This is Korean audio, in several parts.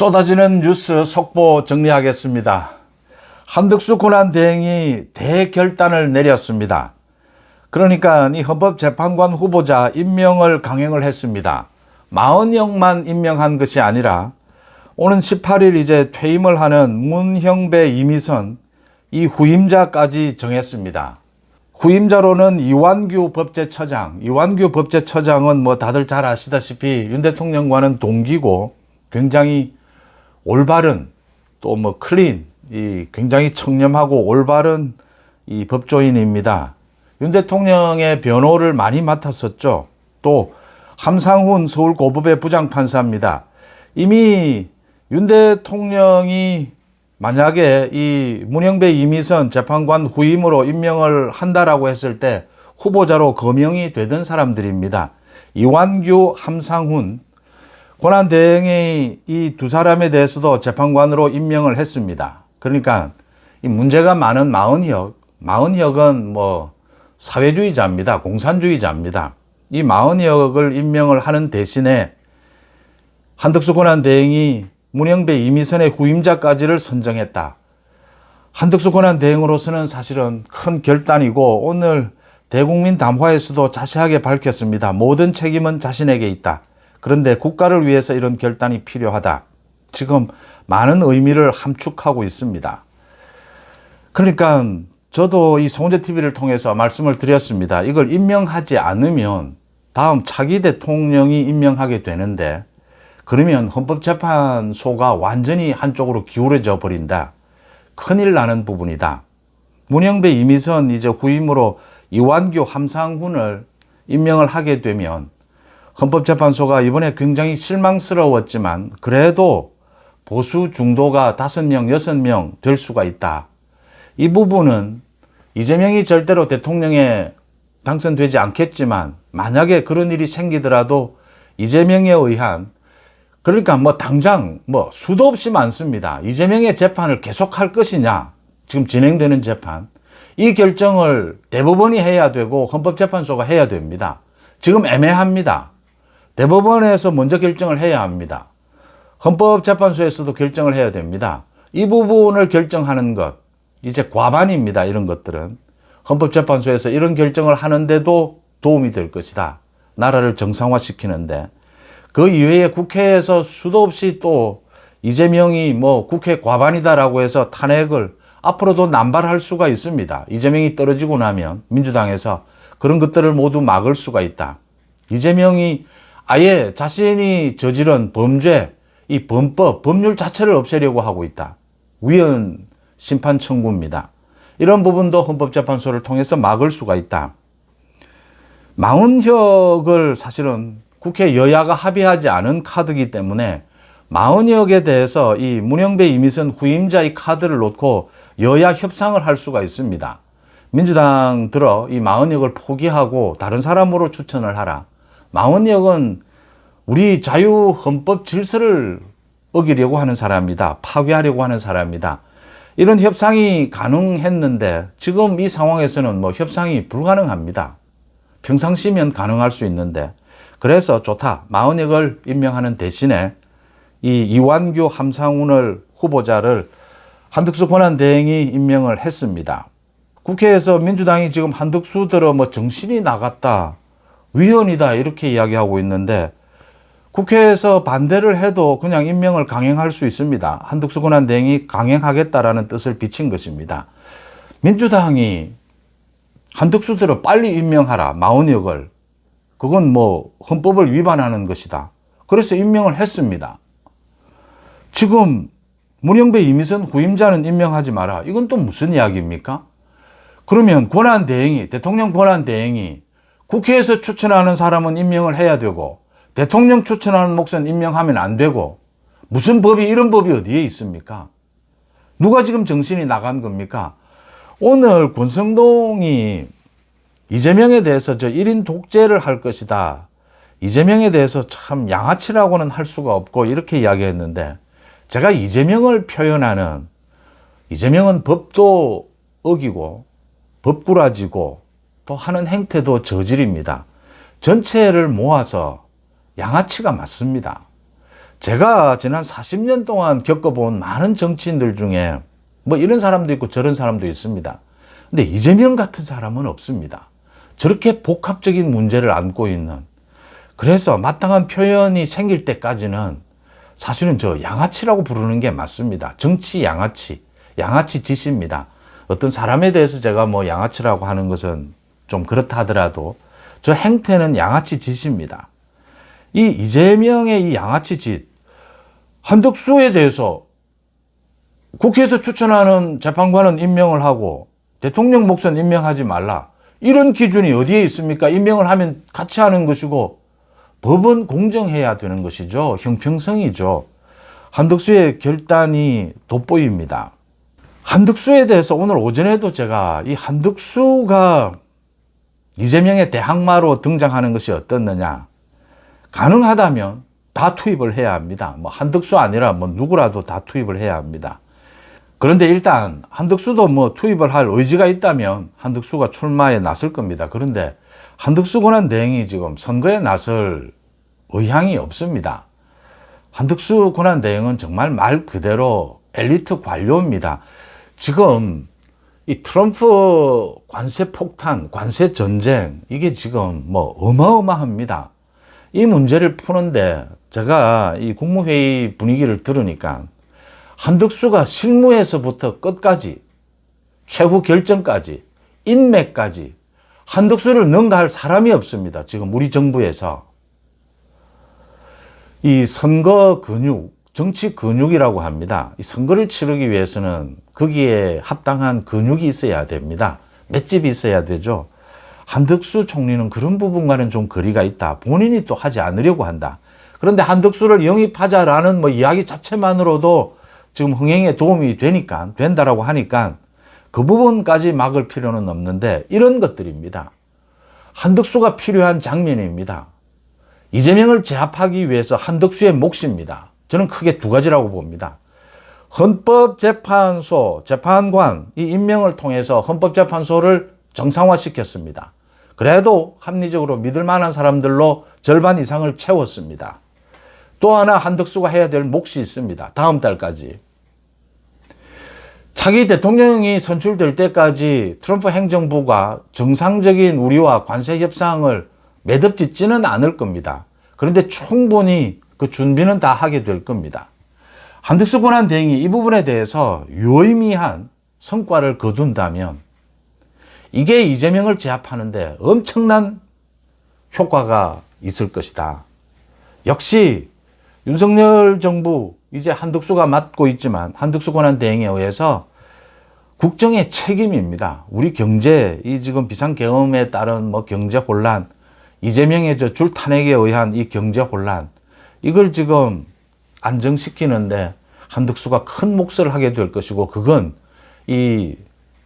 쏟아지는 뉴스 속보 정리하겠습니다. 한덕수 권한대행이 대결단을 내렸습니다. 그러니까 이 헌법재판관 후보자 임명을 강행을 했습니다. 40명만 임명한 것이 아니라 오는 18일 이제 퇴임을 하는 문형배 이미선 이 후임자까지 정했습니다. 후임자로는 이완규 법제처장. 이완규 법제처장은 뭐 다들 잘 아시다시피 윤 대통령과는 동기고 굉장히 올바른 또 뭐 클린 이 굉장히 청렴하고 올바른 이 법조인입니다. 윤 대통령의 변호를 많이 맡았었죠. 또 함상훈 서울고법의 부장판사입니다. 이미 윤 대통령이 만약에 이 문형배 이미선 재판관 후임으로 임명을 한다라고 했을 때 후보자로 거명이 되던 사람들입니다. 이완규, 함상훈, 권한대행이 이 두 사람에 대해서도 재판관으로 임명을 했습니다. 그러니까 이 문제가 많은 마흔혁은 뭐 사회주의자입니다. 공산주의자입니다. 이 마흔혁을 임명을 하는 대신에 한덕수 권한대행이 문형배 이미선의 후임자까지를 선정했다. 한덕수 권한대행으로서는 사실은 큰 결단이고 오늘 대국민 담화에서도 자세하게 밝혔습니다. 모든 책임은 자신에게 있다. 그런데 국가를 위해서 이런 결단이 필요하다. 지금 많은 의미를 함축하고 있습니다. 그러니까 저도 이 송재TV를 통해서 말씀을 드렸습니다. 이걸 임명하지 않으면 다음 차기 대통령이 임명하게 되는데 그러면 헌법재판소가 완전히 한쪽으로 기울어져 버린다. 큰일 나는 부분이다. 문형배 이미선 이제 후임으로 이완규 함상훈을 임명을 하게 되면 헌법재판소가 이번에 굉장히 실망스러웠지만 그래도 보수 중도가 5명, 6명 될 수가 있다. 이 부분은 이재명이 절대로 대통령에 당선되지 않겠지만 만약에 그런 일이 생기더라도 이재명에 의한 그러니까 뭐 당장 뭐 수도 없이 많습니다. 이재명의 재판을 계속할 것이냐 지금 진행되는 재판 이 결정을 대법원이 해야 되고 헌법재판소가 해야 됩니다. 지금 애매합니다. 대법원에서 먼저 결정을 해야 합니다. 헌법재판소에서도 결정을 해야 됩니다. 이 부분을 결정하는 것 이제 과반입니다. 이런 것들은 헌법재판소에서 이런 결정을 하는데도 도움이 될 것이다. 나라를 정상화시키는데 그 이외에 국회에서 수도 없이 또 이재명이 뭐 국회 과반이다라고 해서 탄핵을 앞으로도 남발할 수가 있습니다. 이재명이 떨어지고 나면 민주당에서 그런 것들을 모두 막을 수가 있다. 이재명이 아예 자신이 저지른 범죄, 이 법률 자체를 없애려고 하고 있다. 위헌 심판 청구입니다. 이런 부분도 헌법재판소를 통해서 막을 수가 있다. 마흔혁을 사실은 국회 여야가 합의하지 않은 카드이기 때문에 마흔혁에 대해서 이 문형배 이미선 후임자의 카드를 놓고 여야 협상을 할 수가 있습니다. 민주당 들어 이 마흔혁을 포기하고 다른 사람으로 추천을 하라. 마흔혁은 우리 자유헌법 질서를 어기려고 하는 사람이다. 파괴하려고 하는 사람이다. 이런 협상이 가능했는데 지금 이 상황에서는 뭐 협상이 불가능합니다. 평상시면 가능할 수 있는데 그래서 좋다. 마흔혁을 임명하는 대신에 이 이완규 함상훈을 후보자를 한덕수 권한대행이 임명을 했습니다. 국회에서 민주당이 지금 한덕수 들어 뭐 정신이 나갔다. 위헌이다 이렇게 이야기하고 있는데 국회에서 반대를 해도 그냥 임명을 강행할 수 있습니다. 한덕수 권한대행이 강행하겠다라는 뜻을 비친 것입니다. 민주당이 한덕수들을 빨리 임명하라. 마흔혁을. 그건 뭐 헌법을 위반하는 것이다. 그래서 임명을 했습니다. 지금 문형배 이미선 후임자는 임명하지 마라. 이건 또 무슨 이야기입니까? 그러면 권한대행이 대통령 권한대행이 국회에서 추천하는 사람은 임명을 해야 되고 대통령 추천하는 몫은 임명하면 안 되고 무슨 법이 이런 법이 어디에 있습니까? 누가 지금 정신이 나간 겁니까? 오늘 권성동이 이재명에 대해서 저 1인 독재를 할 것이다. 이재명에 대해서 참 양아치라고는 할 수가 없고 이렇게 이야기했는데 제가 이재명을 표현하는 이재명은 법도 어기고 법꾸라지고 또 하는 행태도 저질입니다. 전체를 모아서 양아치가 맞습니다. 제가 지난 40년 동안 겪어본 많은 정치인들 중에 뭐 이런 사람도 있고 저런 사람도 있습니다. 근데 이재명 같은 사람은 없습니다. 저렇게 복합적인 문제를 안고 있는, 그래서 마땅한 표현이 생길 때까지는 사실은 저 양아치라고 부르는 게 맞습니다. 정치 양아치, 양아치 짓입니다. 어떤 사람에 대해서 제가 뭐 양아치라고 하는 것은 좀 그렇다 하더라도 저 행태는 양아치 짓입니다. 이 이재명의 이 양아치 짓, 한덕수에 대해서 국회에서 추천하는 재판관은 임명을 하고 대통령 몫은 임명하지 말라. 이런 기준이 어디에 있습니까? 임명을 하면 같이 하는 것이고 법은 공정해야 되는 것이죠. 형평성이죠. 한덕수의 결단이 돋보입니다. 한덕수에 대해서 오늘 오전에도 제가 이 한덕수가 이재명의 대항마로 등장하는 것이 어떻느냐. 가능하다면 다 투입을 해야 합니다. 뭐 한덕수 아니라 뭐 누구라도 다 투입을 해야 합니다. 그런데 일단 한덕수도 뭐 투입을 할 의지가 있다면 한덕수가 출마에 나설 겁니다. 그런데 한덕수 권한대행이 지금 선거에 나설 의향이 없습니다. 한덕수 권한대행은 정말 말 그대로 엘리트 관료입니다. 지금 이 트럼프 관세 폭탄, 관세 전쟁, 이게 지금 뭐 어마어마합니다. 이 문제를 푸는데 제가 이 국무회의 분위기를 들으니까 한덕수가 실무에서부터 끝까지, 최후 결정까지, 인맥까지 한덕수를 능가할 사람이 없습니다. 지금 우리 정부에서. 이 선거 근육, 정치 근육이라고 합니다. 이 선거를 치르기 위해서는 거기에 합당한 근육이 있어야 됩니다. 맷집이 있어야 되죠. 한덕수 총리는 그런 부분과는 좀 거리가 있다. 본인이 또 하지 않으려고 한다. 그런데 한덕수를 영입하자라는 뭐 이야기 자체만으로도 지금 흥행에 도움이 된다라고 하니까 그 부분까지 막을 필요는 없는데 이런 것들입니다. 한덕수가 필요한 장면입니다. 이재명을 제압하기 위해서 한덕수의 몫입니다. 저는 크게 두 가지라고 봅니다. 헌법재판소, 재판관 이 임명을 통해서 헌법재판소를 정상화시켰습니다. 그래도 합리적으로 믿을 만한 사람들로 절반 이상을 채웠습니다. 또 하나 한덕수가 해야 될 몫이 있습니다. 다음 달까지. 차기 대통령이 선출될 때까지 트럼프 행정부가 정상적인 우리와 관세 협상을 매듭짓지는 않을 겁니다. 그런데 충분히 그 준비는 다 하게 될 겁니다. 한덕수 권한대행이 이 부분에 대해서 유의미한 성과를 거둔다면 이게 이재명을 제압하는데 엄청난 효과가 있을 것이다. 역시 윤석열 정부 이제 한덕수가 맡고 있지만 한덕수 권한대행에 의해서 국정의 책임입니다. 우리 경제, 이 지금 비상계엄에 따른 뭐 경제 혼란, 이재명의 저 줄 탄핵에 의한 이 경제 혼란, 이걸 지금 안정시키는데 한덕수가 큰 몫을 하게 될 것이고 그건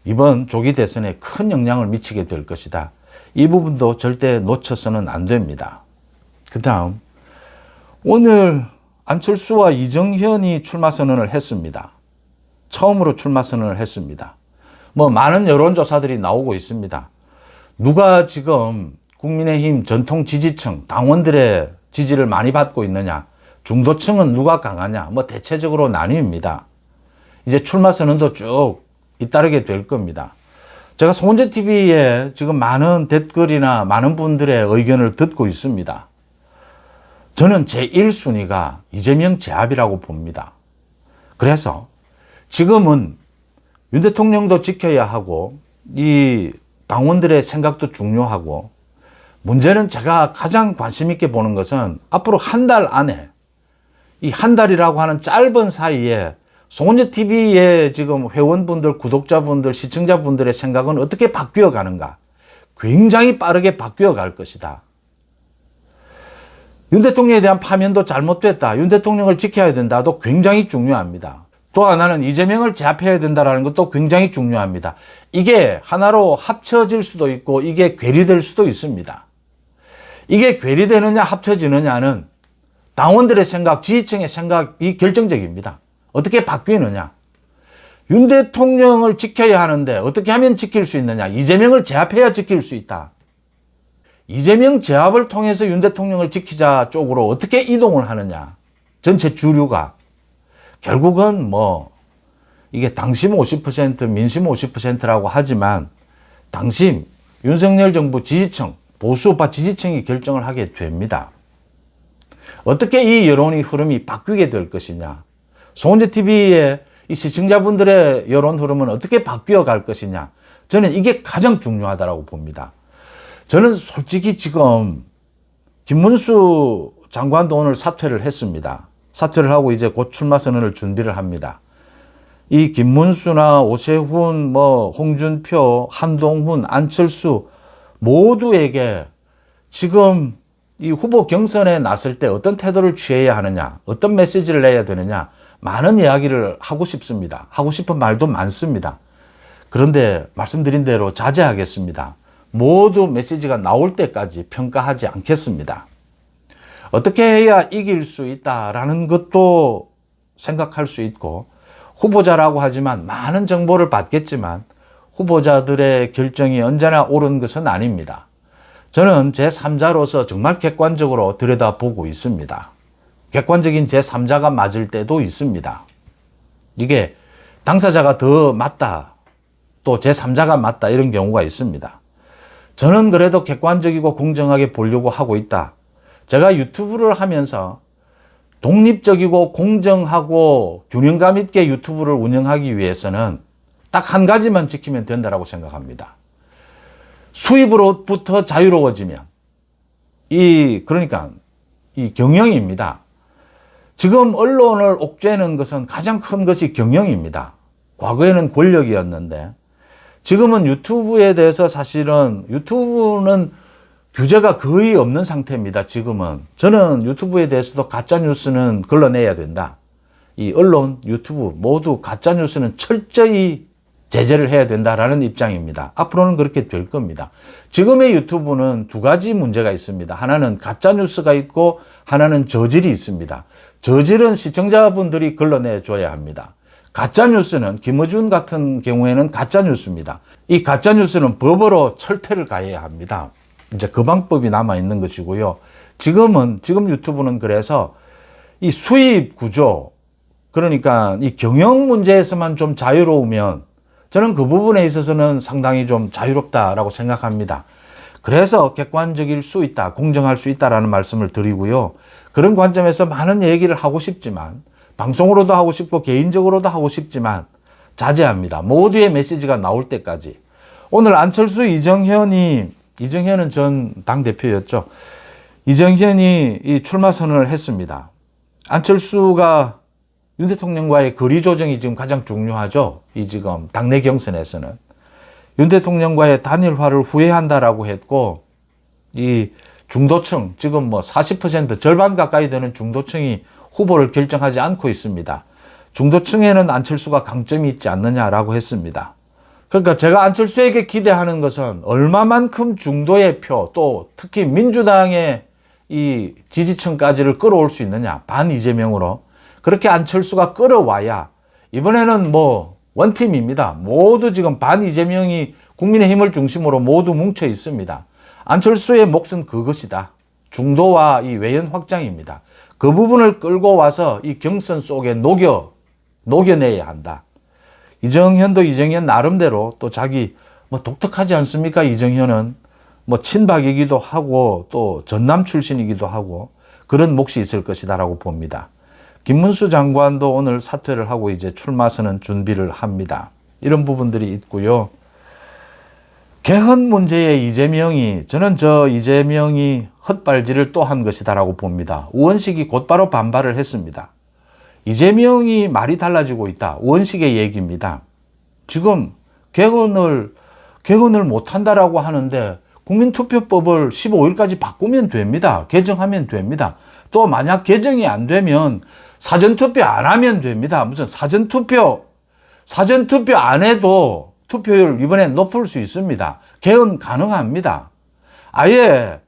이번 조기 대선에 큰 영향을 미치게 될 것이다. 이 부분도 절대 놓쳐서는 안 됩니다. 그 다음 오늘 안철수와 이정현이 출마 선언을 했습니다. 처음으로 출마 선언을 했습니다. 뭐 많은 여론조사들이 나오고 있습니다. 누가 지금 국민의힘 전통 지지층, 당원들의 지지를 많이 받고 있느냐, 중도층은 누가 강하냐, 뭐 대체적으로 나뉩니다. 이제 출마 선언도 쭉 잇따르게 될 겁니다. 제가 송원재TV에 지금 많은 댓글이나 많은 분들의 의견을 듣고 있습니다. 저는 제1순위가 이재명 제압이라고 봅니다. 그래서 지금은 윤 대통령도 지켜야 하고 이 당원들의 생각도 중요하고 문제는 제가 가장 관심 있게 보는 것은 앞으로 한 달 안에 이 한 달이라고 하는 짧은 사이에 송원재TV의 지금 회원분들, 구독자분들, 시청자분들의 생각은 어떻게 바뀌어 가는가? 굉장히 빠르게 바뀌어 갈 것이다. 윤 대통령에 대한 파면도 잘못됐다. 윤 대통령을 지켜야 된다도 굉장히 중요합니다. 또 하나는 이재명을 제압해야 된다는 것도 굉장히 중요합니다. 이게 하나로 합쳐질 수도 있고 이게 괴리될 수도 있습니다. 이게 괴리되느냐 합쳐지느냐는 당원들의 생각, 지지층의 생각이 결정적입니다. 어떻게 바뀌느냐. 윤 대통령을 지켜야 하는데 어떻게 하면 지킬 수 있느냐. 이재명을 제압해야 지킬 수 있다. 이재명 제압을 통해서 윤 대통령을 지키자 쪽으로 어떻게 이동을 하느냐. 전체 주류가 결국은 뭐 이게 당심 50% 민심 50%라고 하지만 당심 윤석열 정부 지지층 보수우파 지지층이 결정을 하게 됩니다. 어떻게 이 여론의 흐름이 바뀌게 될 것이냐, 송은재 TV의 이 시청자분들의 여론 흐름은 어떻게 바뀌어 갈 것이냐, 저는 이게 가장 중요하다고 봅니다. 저는 솔직히 지금 김문수 장관도 오늘 사퇴를 했습니다. 사퇴를 하고 이제 곧 출마 선언을 준비를 합니다. 이 김문수나 오세훈, 홍준표, 한동훈, 안철수 모두에게 지금 이 후보 경선에 나설 때 어떤 태도를 취해야 하느냐, 어떤 메시지를 내야 되느냐, 많은 이야기를 하고 싶습니다. 하고 싶은 말도 많습니다. 그런데 말씀드린 대로 자제하겠습니다. 모두 메시지가 나올 때까지 평가하지 않겠습니다. 어떻게 해야 이길 수 있다라는 것도 생각할 수 있고, 후보자라고 하지만 많은 정보를 받겠지만 후보자들의 결정이 언제나 옳은 것은 아닙니다. 저는 제3자로서 정말 객관적으로 들여다보고 있습니다. 객관적인 제3자가 맞을 때도 있습니다. 이게 당사자가 더 맞다, 또 제3자가 맞다, 이런 경우가 있습니다. 저는 그래도 객관적이고 공정하게 보려고 하고 있다. 제가 유튜브를 하면서 독립적이고 공정하고 균형감 있게 유튜브를 운영하기 위해서는 딱 한 가지만 지키면 된다고 생각합니다. 수입으로부터 자유로워지면 그러니까 이 경영입니다. 지금 언론을 옥죄는 것은 가장 큰 것이 경영입니다. 과거에는 권력이었는데 지금은 유튜브에 대해서 사실은 유튜브는 규제가 거의 없는 상태입니다. 지금은. 저는 유튜브에 대해서도 가짜뉴스는 걸러내야 된다. 이 언론, 유튜브 모두 가짜뉴스는 철저히 제재를 해야 된다라는 입장입니다. 앞으로는 그렇게 될 겁니다. 지금의 유튜브는 두 가지 문제가 있습니다. 하나는 가짜뉴스가 있고 하나는 저질이 있습니다. 저질은 시청자분들이 걸러내줘야 합니다. 가짜뉴스는 김어준 같은 경우에는 가짜뉴스입니다. 이 가짜뉴스는 법으로 철퇴를 가해야 합니다. 이제 그 방법이 남아 있는 것이고요. 지금 유튜브는 그래서 이 수입 구조, 그러니까 이 경영 문제에서만 좀 자유로우면 저는 그 부분에 있어서는 상당히 좀 자유롭다라고 생각합니다. 그래서 객관적일 수 있다, 공정할 수 있다라는 말씀을 드리고요. 그런 관점에서 많은 얘기를 하고 싶지만, 방송으로도 하고 싶고 개인적으로도 하고 싶지만 자제합니다. 모두의 메시지가 나올 때까지. 오늘 안철수, 이정현은 전 당대표였죠. 이정현이 이 출마 선언을 했습니다. 안철수가 윤 대통령과의 거리 조정이 지금 가장 중요하죠. 지금 당내 경선에서는. 윤 대통령과의 단일화를 후회한다라고 했고, 이 중도층, 지금 40% 절반 가까이 되는 중도층이 후보를 결정하지 않고 있습니다. 중도층에는 안철수가 강점이 있지 않느냐라고 했습니다. 그러니까 제가 안철수에게 기대하는 것은 얼마만큼 중도의 표, 또 특히 민주당의 이 지지층까지를 끌어올 수 있느냐, 반 이재명으로. 그렇게 안철수가 끌어와야 이번에는 원팀입니다. 모두 지금 반 이재명이 국민의힘을 중심으로 모두 뭉쳐 있습니다. 안철수의 몫은 그것이다. 중도와 이 외연 확장입니다. 그 부분을 끌고 와서 이 경선 속에 녹여내야 한다. 이정현도 이정현 나름대로 또 자기 독특하지 않습니까? 이정현은 친박이기도 하고 또 전남 출신이기도 하고 그런 몫이 있을 것이다라고 봅니다. 김문수 장관도 오늘 사퇴를 하고 이제 출마 선언 준비를 합니다. 이런 부분들이 있고요. 개헌 문제에 저는 이재명이 헛발질을 또 한 것이다라고 봅니다. 우원식이 곧바로 반발을 했습니다. 이재명이 말이 달라지고 있다. 우원식의 얘기입니다. 지금 개헌을 못한다라고 하는데 국민투표법을 15일까지 바꾸면 됩니다. 개정하면 됩니다. 또 만약 개정이 안 되면 사전투표 안 하면 됩니다. 무슨 사전투표 안 해도 투표율 이번에 높을 수 있습니다. 개헌 가능합니다. 아예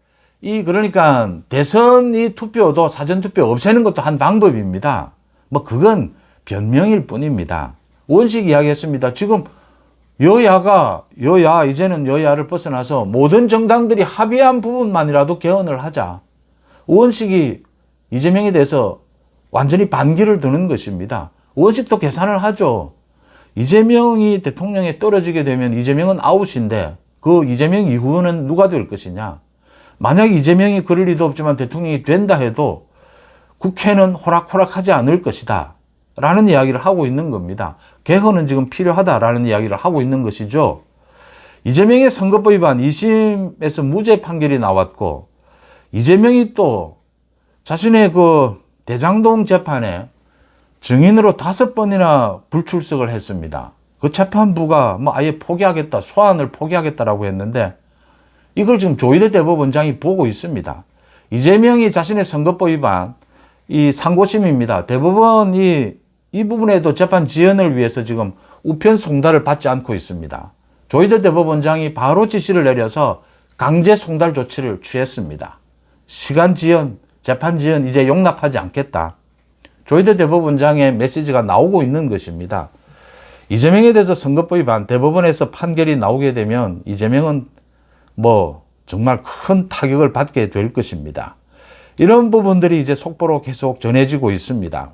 그러니까 대선 투표도 사전투표 없애는 것도 한 방법입니다. 그건 변명일 뿐입니다. 원식 이야기했습니다. 지금 이제는 여야를 벗어나서 모든 정당들이 합의한 부분만이라도 개헌을 하자. 원식이 이재명에 대해서 완전히 반기를 드는 것입니다. 원칙도 계산을 하죠. 이재명이 대통령에 떨어지게 되면 이재명은 아웃인데 그 이재명 이후는 누가 될 것이냐. 만약 이재명이 그럴 리도 없지만 대통령이 된다 해도 국회는 호락호락하지 않을 것이다 라는 이야기를 하고 있는 겁니다. 개헌은 지금 필요하다라는 이야기를 하고 있는 것이죠. 이재명의 선거법 위반 2심에서 무죄 판결이 나왔고 이재명이 또 자신의 그 대장동 재판에 증인으로 5번이나 불출석을 했습니다. 그 재판부가 뭐 아예 포기하겠다, 소환을 포기하겠다라고 했는데 이걸 지금 조희대 대법원장이 보고 있습니다. 이재명이 자신의 선거법 위반, 이 상고심입니다. 대법원이 이 부분에도 재판 지연을 위해서 지금 우편 송달을 받지 않고 있습니다. 조희대 대법원장이 바로 지시를 내려서 강제 송달 조치를 취했습니다. 시간 지연, 재판 지연 이제 용납하지 않겠다. 조희대 대법원장의 메시지가 나오고 있는 것입니다. 이재명에 대해서 선거법 위반 대법원에서 판결이 나오게 되면 이재명은 뭐 정말 큰 타격을 받게 될 것입니다. 이런 부분들이 이제 속보로 계속 전해지고 있습니다.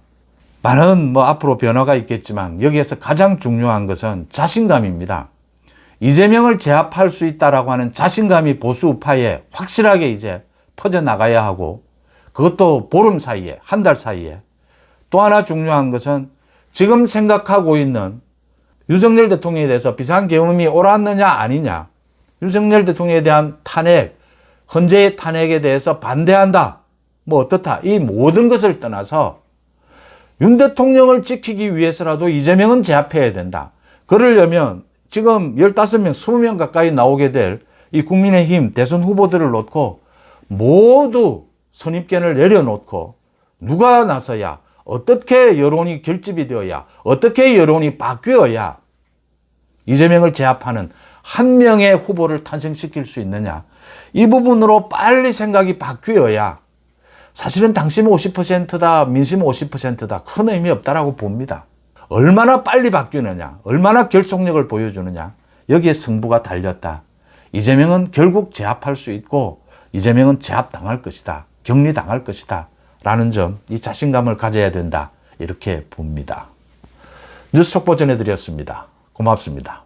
많은 뭐 앞으로 변화가 있겠지만 여기에서 가장 중요한 것은 자신감입니다. 이재명을 제압할 수 있다라고 하는 자신감이 보수 우파에 확실하게 이제 퍼져나가야 하고 그것도 보름 사이에, 한 달 사이에. 또 하나 중요한 것은 지금 생각하고 있는 윤석열 대통령에 대해서 비상계엄이 옳았느냐 아니냐, 윤석열 대통령에 대한 탄핵, 헌재의 탄핵에 대해서 반대한다, 뭐 어떻다, 이 모든 것을 떠나서 윤 대통령을 지키기 위해서라도 이재명은 제압해야 된다. 그러려면 지금 15명, 20명 가까이 나오게 될 이 국민의힘 대선 후보들을 놓고 모두 선입견을 내려놓고 누가 나서야, 어떻게 여론이 결집이 되어야, 어떻게 여론이 바뀌어야 이재명을 제압하는 한 명의 후보를 탄생시킬 수 있느냐. 이 부분으로 빨리 생각이 바뀌어야 사실은 당심 50%다, 민심 50%다 큰 의미 없다라고 봅니다. 얼마나 빨리 바뀌느냐, 얼마나 결속력을 보여주느냐, 여기에 승부가 달렸다. 이재명은 결국 제압할 수 있고 이재명은 제압당할 것이다, 격리당할 것이다 라는 점, 이 자신감을 가져야 된다 이렇게 봅니다. 뉴스 속보 전해드렸습니다. 고맙습니다.